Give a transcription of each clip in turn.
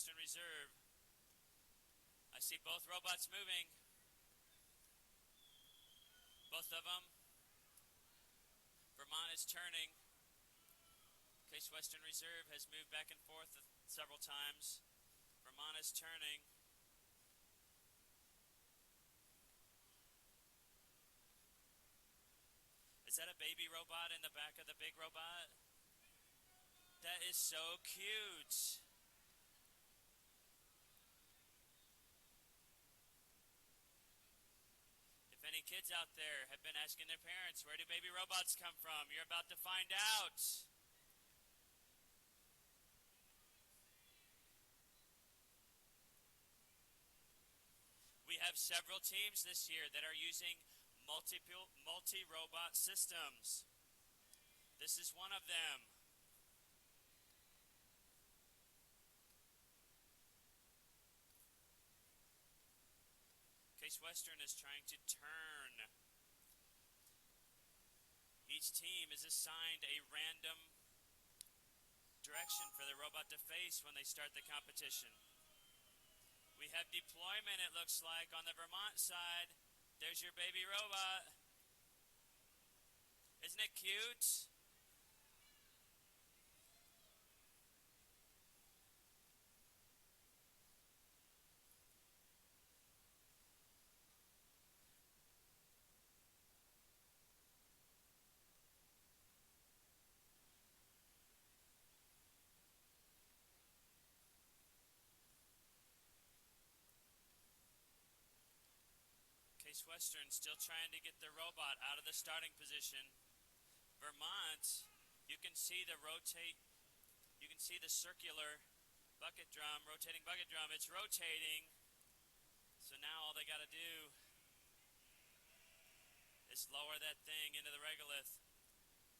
Western Reserve. I see both robots moving. Both of them. Vermont is turning. Case Western Reserve has moved back and forth several times. Vermont is turning. Is that a baby robot in the back of the big robot? That is so cute. If any kids out there have been asking their parents, where do baby robots come from? You're about to find out. We have several teams this year that are using multi-robot systems. This is one of them. Case Western is trying to turn. Each team is assigned a random direction for the robot to face when they start the competition. We have deployment, it looks like, on the Vermont side. There's your baby robot. Isn't it cute? Case Western still trying to get the robot out of the starting position. Vermont, you can see the circular bucket drum, rotating bucket drum. It's rotating. So now all they got to do is lower that thing into the regolith.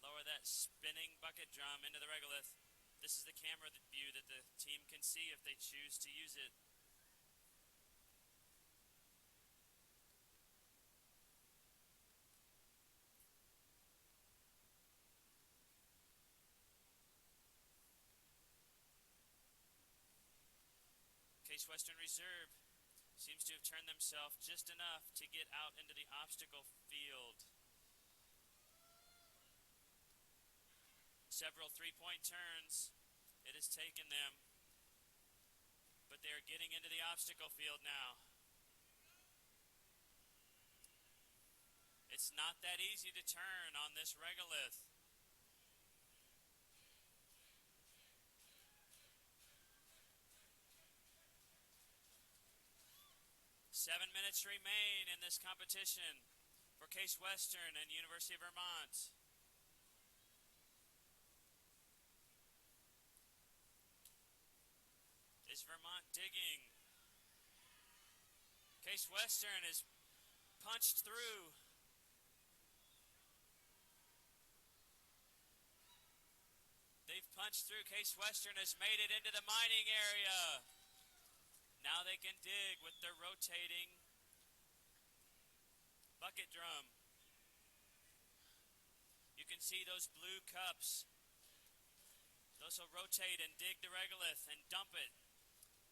Lower that spinning bucket drum into the regolith. This is the camera view that the team can see if they choose to use it. Case Western Reserve seems to have turned themselves just enough to get out into the obstacle field. Several three-point turns it has taken them, but they are getting into the obstacle field now. It's not that easy to turn on this regolith. 7 minutes remain in this competition for Case Western and University of Vermont. Is Vermont digging? Case Western is punched through. They've punched through. Case Western has made it into the mining area. Now they can dig with their rotating bucket drum. You can see those blue cups. Those will rotate and dig the regolith and dump it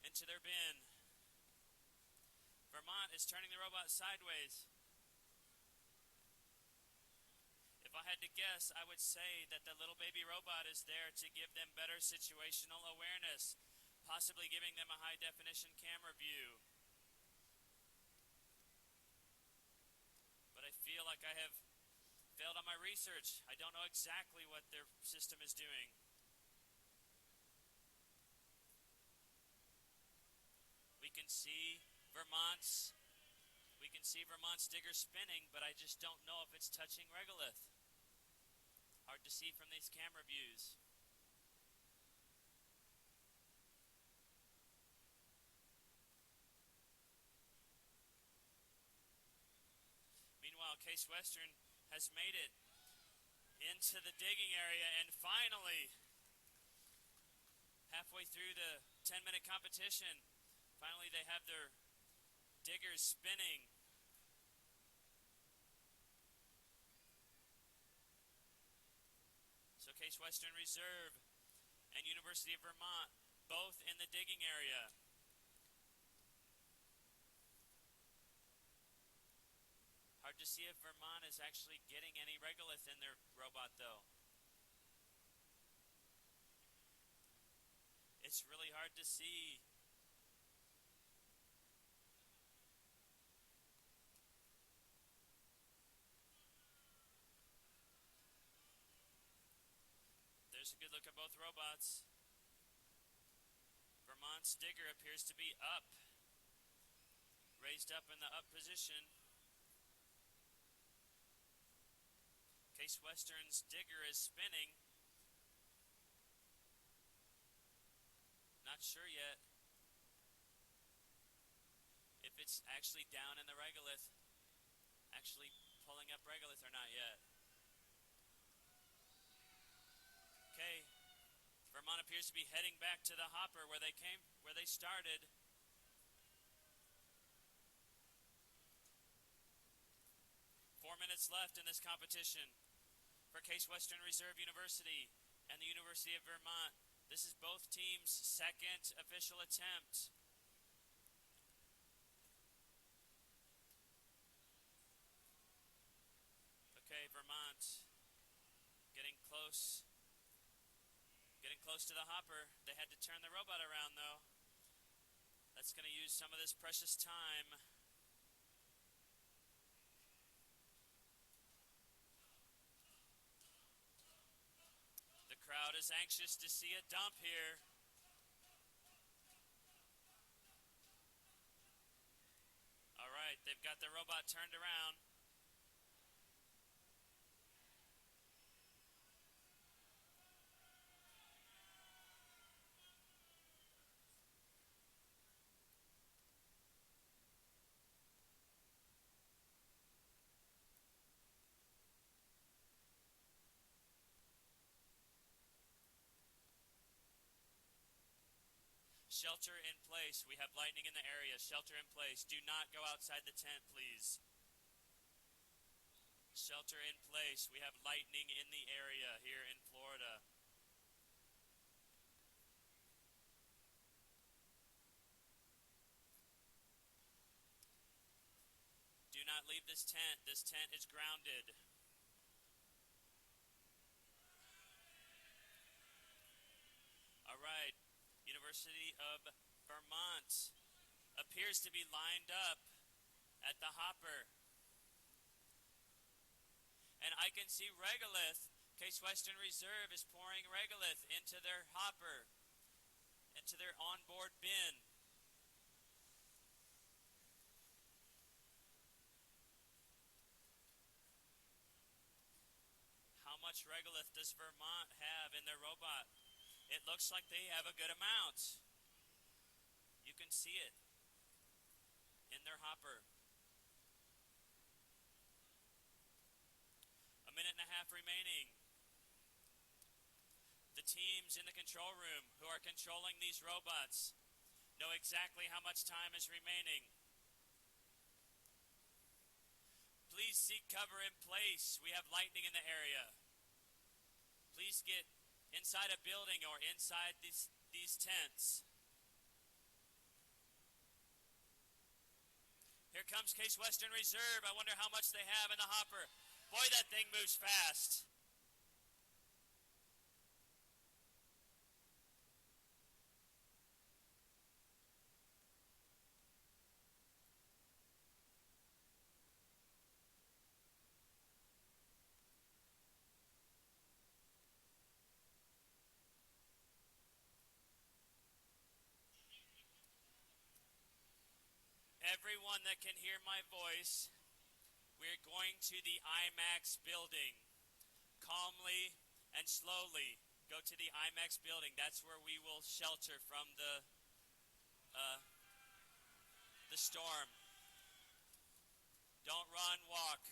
into their bin. Vermont is turning the robot sideways. If I had to guess, I would say that the little baby robot is there to give them better situational awareness, possibly giving them a high-definition camera view. But I feel like I have failed on my research. I don't know exactly what their system is doing. We can see Vermont's digger spinning, but I just don't know if it's touching regolith. Hard to see from these camera views. Meanwhile, Case Western has made it into the digging area, and finally, halfway through the 10-minute competition, finally they have their diggers spinning. So Case Western Reserve and University of Vermont both in the digging area. hard to see if Vermont is actually getting any regolith in their robot, though. It's really hard to see. There's a good look at both robots. Vermont's digger appears to be up. Raised up in the up position. Case Western's digger is spinning. Not sure yet if it's actually down in the regolith. Actually pulling up regolith or not yet. Okay. Vermont appears to be heading back to the hopper where they started. Minutes left in this competition for Case Western Reserve University and the University of Vermont. This is both teams' second official attempt. Okay, Vermont getting close to the hopper. They had to turn the robot around, though. That's going to use some of this precious time. Crowd is anxious to see a dump here. All right, they've got the robot turned around. Shelter in place. We have lightning in the area. Shelter in place. Do not go outside the tent, please. Shelter in place. We have lightning in the area here in Florida. Do not leave this tent. This tent is grounded. All right. University of Vermont appears to be lined up at the hopper. And I can see regolith. Case Western Reserve is pouring regolith into their hopper, into their onboard bin. How much regolith does Vermont have in their robot? It looks like they have a good amount. You can see it in their hopper. A minute and a half remaining. The teams in the control room who are controlling these robots know exactly how much time is remaining. Please seek cover in place. We have lightning in the area. Please get inside a building or inside these tents. Here comes Case Western Reserve. I wonder how much they have in the hopper. Boy, that thing moves fast. Everyone that can hear my voice, we're going to the IMAX building. Calmly and slowly go to the IMAX building. That's where we will shelter from the storm. Don't run, walk.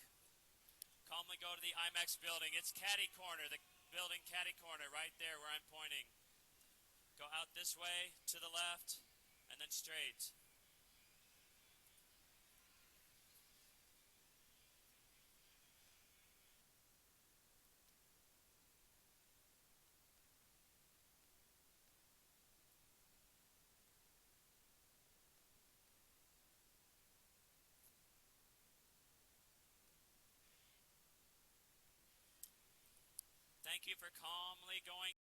Calmly go to the IMAX building. It's caddy corner, the building caddy corner right there where I'm pointing. Go out this way, to the left, and then straight. Thank you for calmly going